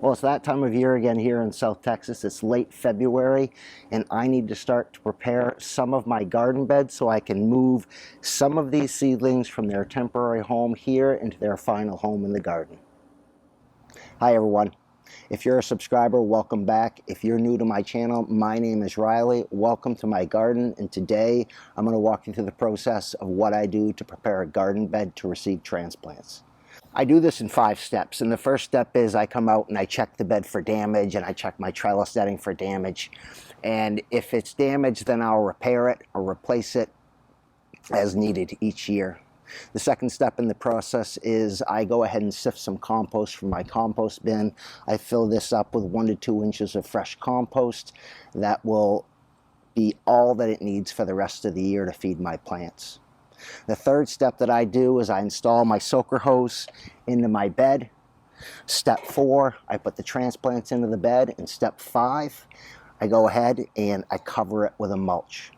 Well, it's that time of year again here in South Texas. It's late February, and I need to start to prepare some of my garden beds so I can move some of these seedlings from their temporary home here into their final home in the garden. Hi everyone. If you're a subscriber, welcome back. If you're new to my channel, my name is Riley. Welcome to my garden, and today I'm going to walk you through the process of what I do to prepare a garden bed to receive transplants. I do this in 5 steps, and the first step is I come out and I check the bed for damage, and I check my trellis setting for damage. And if it's damaged, then I'll repair it or replace it as needed each year. The second step in the process is I go ahead and sift some compost from my compost bin. I fill this up with 1 to 2 inches of fresh compost. That will be all that it needs for the rest of the year to feed my plants. The third step that I do is I install my soaker hose into my bed. Step 4, I put the transplants into the bed. And step 5, I go ahead and I cover it with a mulch.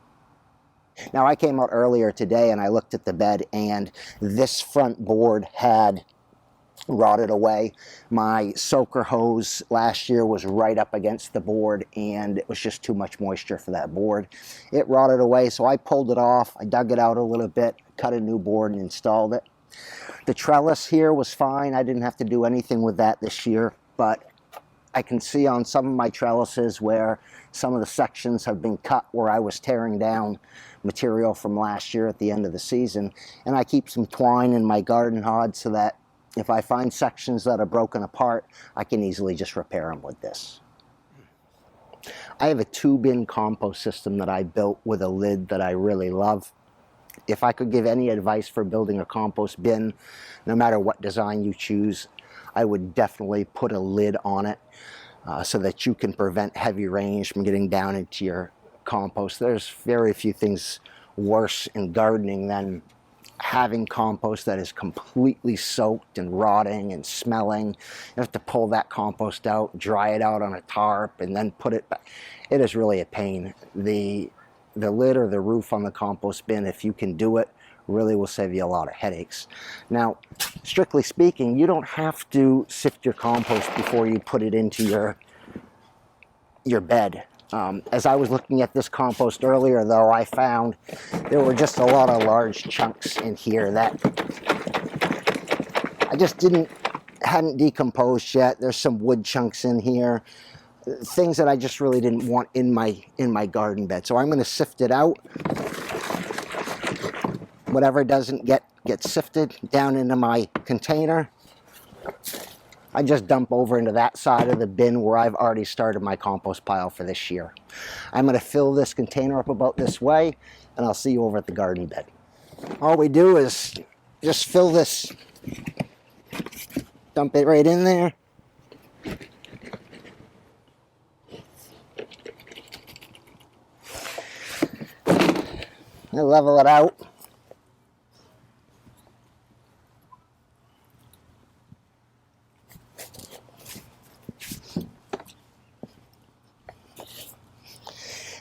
Now, I came out earlier today and I looked at the bed, and this front board had rotted away. My soaker hose last year was right up against the board, and it was just too much moisture for that board. It rotted away, so I pulled it off. I dug it out a little bit, cut a new board, and installed it. The trellis here was fine. I didn't have to do anything with that this year, but I can see on some of my trellises where some of the sections have been cut where I was tearing down material from last year at the end of the season. And I keep some twine in my garden hod so that if I find sections that are broken apart, I can easily just repair them with this. I have a 2-bin compost system that I built with a lid that I really love. If I could give any advice for building a compost bin, no matter what design you choose, I would definitely put a lid on it so that you can prevent heavy rains from getting down into your compost. There's very few things worse in gardening than having compost that is completely soaked and rotting and smelling. You have to pull that compost out, dry it out on a tarp, and then put it back. It is really a pain. The lid or the roof on the compost bin, if you can do it, really will save you a lot of headaches. Now, strictly speaking, you don't have to sift your compost before you put it into your bed. As I was looking at this compost earlier, though, I found there were just a lot of large chunks in here that I just hadn't decomposed yet. There's some wood chunks in here, things that I just really didn't want in my garden bed. So I'm going to sift it out. Whatever doesn't get sifted down into my container, I just dump over into that side of the bin where I've already started my compost pile for this year. I'm going to fill this container up about this way, and I'll see you over at the garden bed. All we do is just fill this, dump it right in there. And level it out.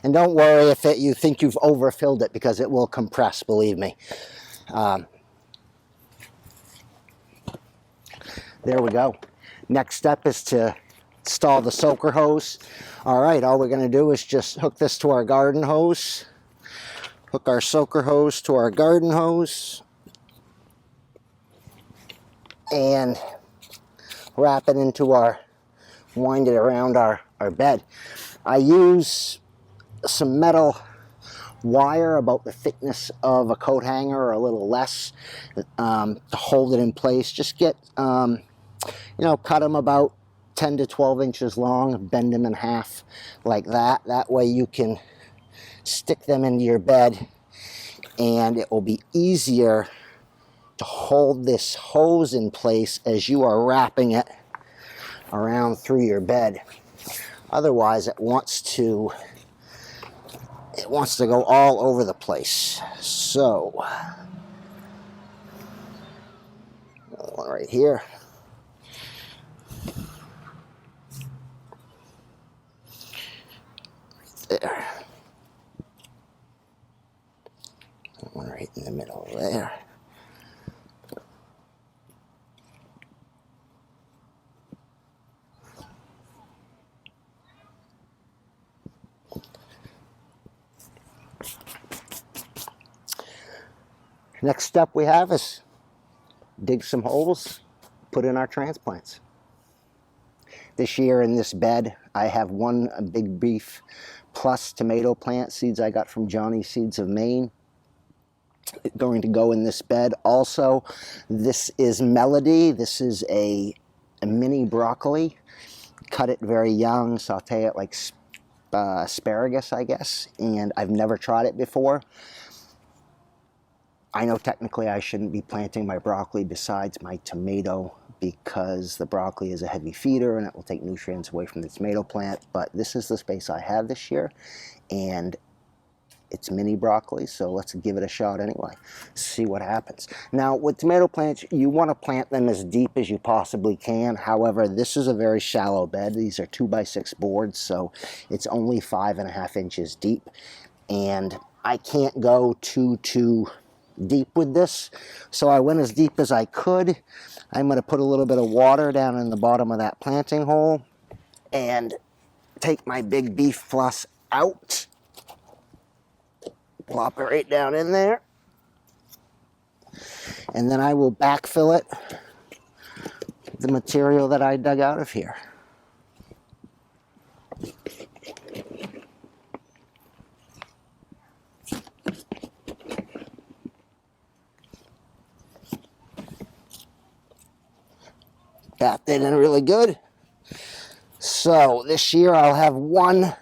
And don't worry if you think you've overfilled it, because it will compress, believe me. There we go. Next step is to install the soaker hose. All right, all we're going to do is just hook this to our garden hose. Hook our soaker hose to our garden hose. And wrap it into wind it around our bed. I use some metal wire about the thickness of a coat hanger or a little less to hold it in place. Just get, cut them about 10 to 12 inches long, bend them in half like that. That way you can stick them into your bed, and it will be easier to hold this hose in place as you are wrapping it around through your bed. Otherwise, it wants to go all over the place. So, one right here. Right there. One right in the middle there. Next step we have is dig some holes, put in our transplants. This year in this bed, I have one Big Beef Plus tomato plant, seeds I got from Johnny's Seeds of Maine, going to go in this bed. Also, this is Melody. This is a mini broccoli. Cut it very young, saute it like asparagus, I guess, and I've never tried it before. I know technically I shouldn't be planting my broccoli besides my tomato because the broccoli is a heavy feeder and it will take nutrients away from the tomato plant, but this is the space I have this year, and it's mini broccoli, so let's give it a shot anyway, see what happens. Now with tomato plants, you want to plant them as deep as you possibly can. However, this is a very shallow bed. These are 2x6 boards, so it's only 5.5 inches deep, and I can't go too deep with this, so I went as deep as I could. I'm going to put a little bit of water down in the bottom of that planting hole and take my Big Beef Plus out, plop it right down in there, and then I will backfill it with the material that I dug out of here. Got that in really good. So this year I'll have one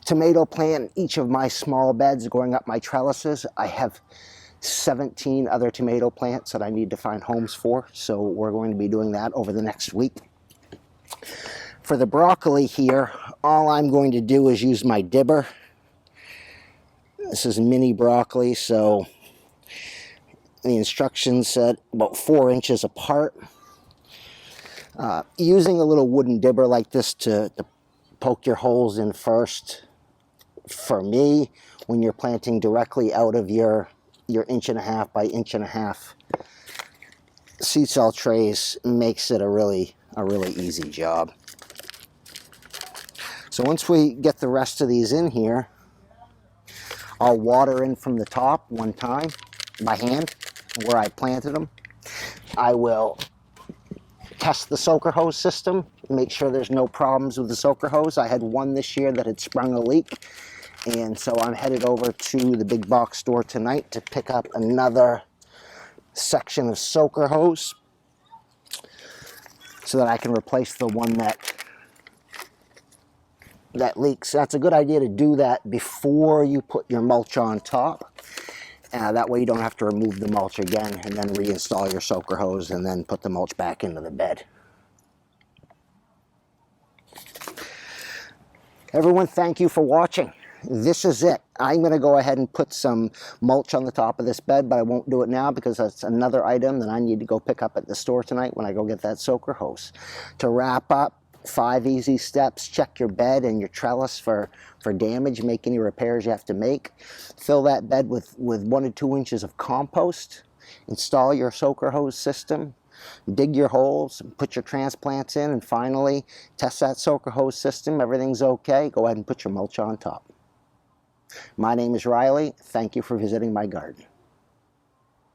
tomato plant in each of my small beds going up my trellises. I have 17 other tomato plants that I need to find homes for, so we're going to be doing that over the next week. For the broccoli here, all I'm going to do is use my dibber. This is mini broccoli, so the instructions said about 4 inches apart. Using a little wooden dibber like this to poke your holes in first, for me, when you're planting directly out of your 1.5 by 1.5 seed cell trays, makes it a really easy job. So once we get the rest of these in here, I'll water in from the top one time by hand where I planted them. I will test the soaker hose system, make sure there's no problems with the soaker hose. I had one this year that had sprung a leak, and so I'm headed over to the big box store tonight to pick up another section of soaker hose so that I can replace the one that leaks. That's a good idea to do that before you put your mulch on top. That way you don't have to remove the mulch again and then reinstall your soaker hose and then put the mulch back into the bed. Everyone, thank you for watching. This is it. I'm going to go ahead and put some mulch on the top of this bed, but I won't do it now because that's another item that I need to go pick up at the store tonight when I go get that soaker hose. To wrap up, 5 easy steps. Check your bed and your trellis for damage. Make any repairs you have to make. Fill that bed with 1 to 2 inches of compost. Install your soaker hose system. Dig your holes, put your transplants in, and finally test that soaker hose system. Everything's okay. Go ahead and put your mulch on top. My name is Riley. Thank you for visiting my garden.